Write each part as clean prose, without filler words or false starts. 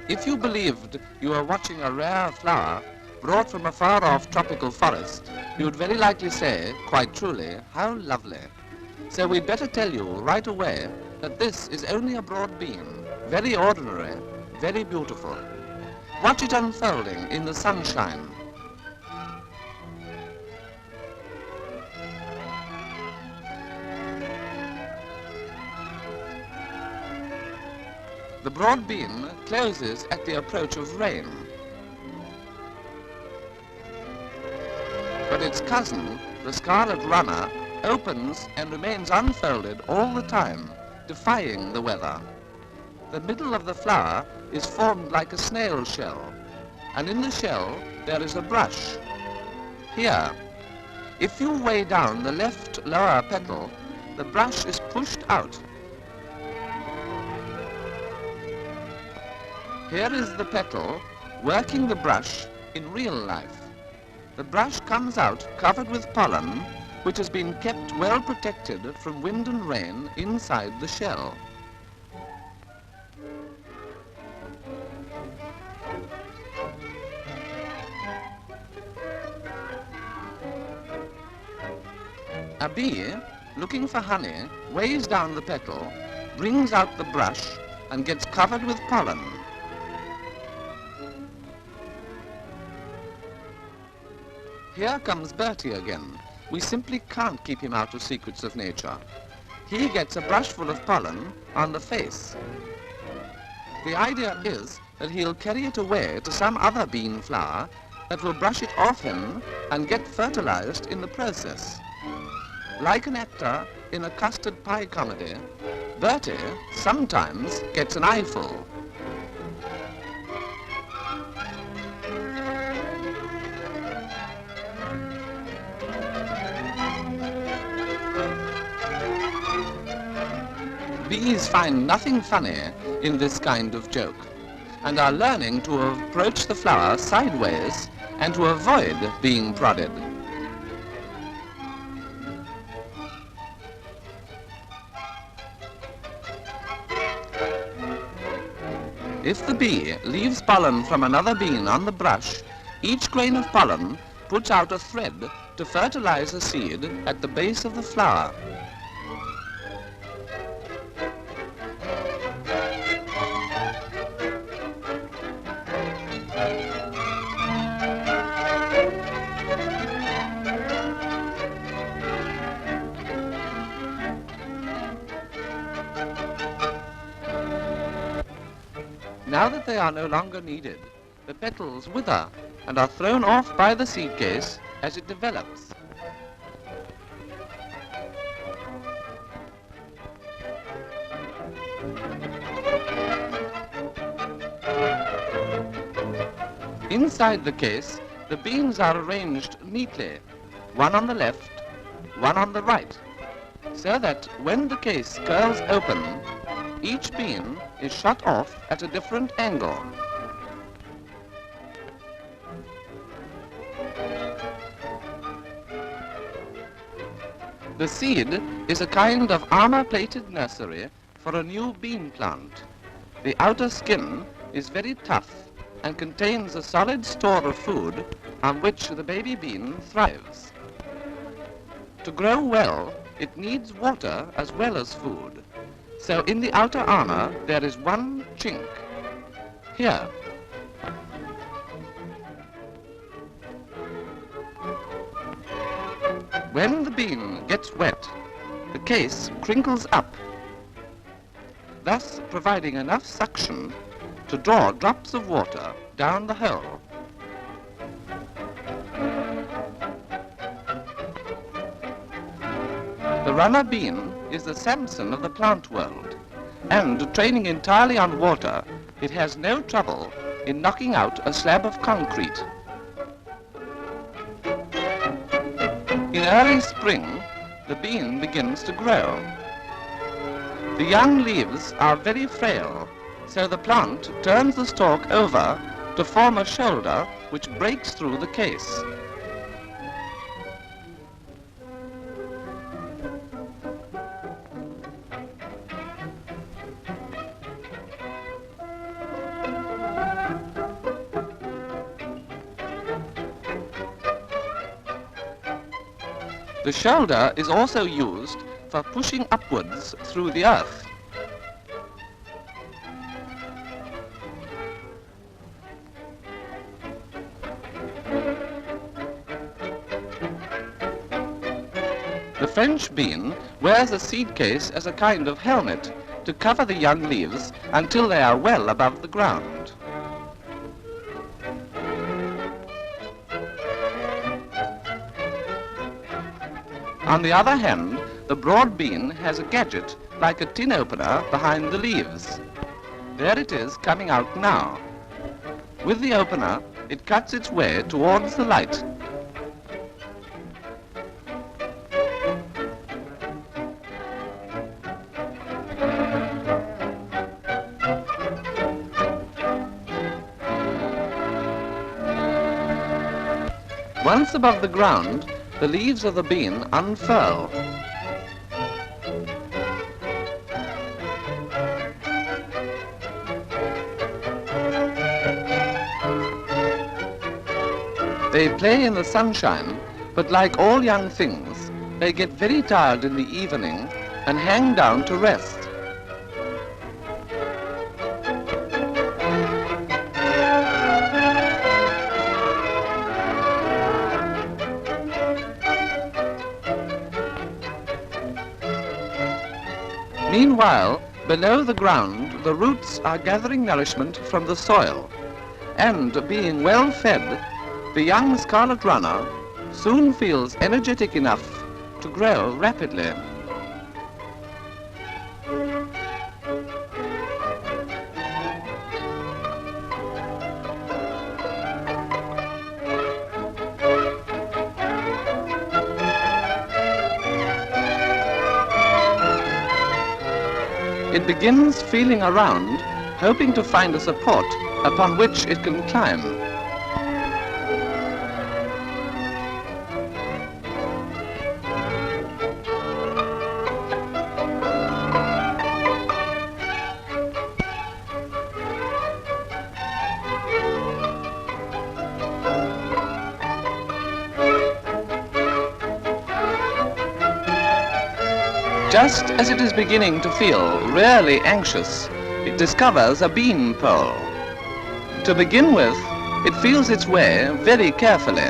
If you believed you were watching a rare flower brought from a far-off tropical forest, you would very likely say, quite truly, how lovely. So we'd better tell you right away that this is only a broad bean, very ordinary, very beautiful. Watch it unfolding in the sunshine. The broad bean closes at the approach of rain. But its cousin, the scarlet runner, opens and remains unfolded all the time, defying the weather. The middle of the flower is formed like a snail shell, and in the shell there is a brush. Here, if you weigh down the left lower petal, the brush is pushed out. Here is the petal working the brush in real life. The brush comes out covered with pollen, which has been kept well protected from wind and rain inside the shell. A bee, looking for honey, weighs down the petal, brings out the brush, and gets covered with pollen. Here comes Bertie again. We simply can't keep him out of secrets of nature. He gets a brushful of pollen on the face. The idea is that he'll carry it away to some other bean flower that will brush it off him and get fertilized in the process. Like an actor in a custard pie comedy, Bertie sometimes gets an eyeful. Bees find nothing funny in this kind of joke and are learning to approach the flower sideways and to avoid being prodded. If the bee leaves pollen from another bean on the brush, each grain of pollen puts out a thread to fertilize a seed at the base of the flower. Now that they are no longer needed, the petals wither and are thrown off by the seed case as it develops. Inside the case, the beans are arranged neatly, one on the left, one on the right, so that when the case curls open, each bean is shut off at a different angle. The seed is a kind of armor-plated nursery for a new bean plant. The outer skin is very tough and contains a solid store of food on which the baby bean thrives. To grow well, it needs water as well as food. So in the outer armor, there is one chink. Here. When the bean gets wet, the case crinkles up, thus providing enough suction to draw drops of water down the hole. The runner bean is the Samson of the plant world, and training entirely on water, it has no trouble in knocking out a slab of concrete. In early spring, the bean begins to grow. The young leaves are very frail So the plant turns the stalk over to form a shoulder which breaks through the case. The shoulder is also used for pushing upwards through the earth. The French bean wears a seed case as a kind of helmet to cover the young leaves until they are well above the ground. On the other hand, the broad bean has a gadget like a tin opener behind the leaves. There it is coming out now. With the opener, it cuts its way towards the light. Once above the ground, the leaves of the bean unfurl. They play in the sunshine, but like all young things, they get very tired in the evening and hang down to rest. Meanwhile, below the ground, the roots are gathering nourishment from the soil, and being well fed, the young scarlet runner soon feels energetic enough to grow rapidly. It begins feeling around, hoping to find a support upon which it can climb. Just as it is beginning to feel really anxious, it discovers a bean pole. To begin with, it feels its way very carefully.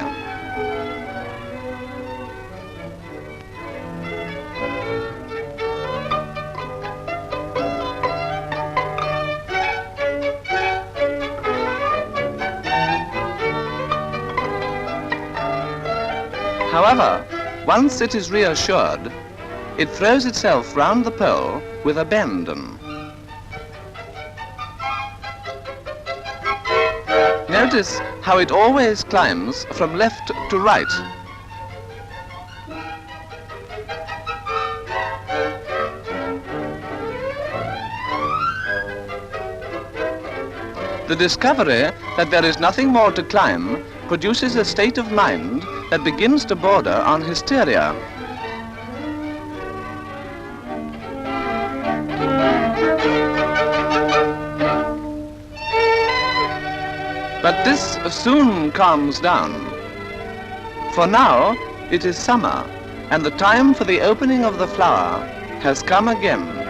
However, once it is reassured, it throws itself round the pole with abandon. Notice how it always climbs from left to right. The discovery that there is nothing more to climb produces a state of mind that begins to border on hysteria. But this soon calms down. For now, it is summer, and the time for the opening of the flower has come again.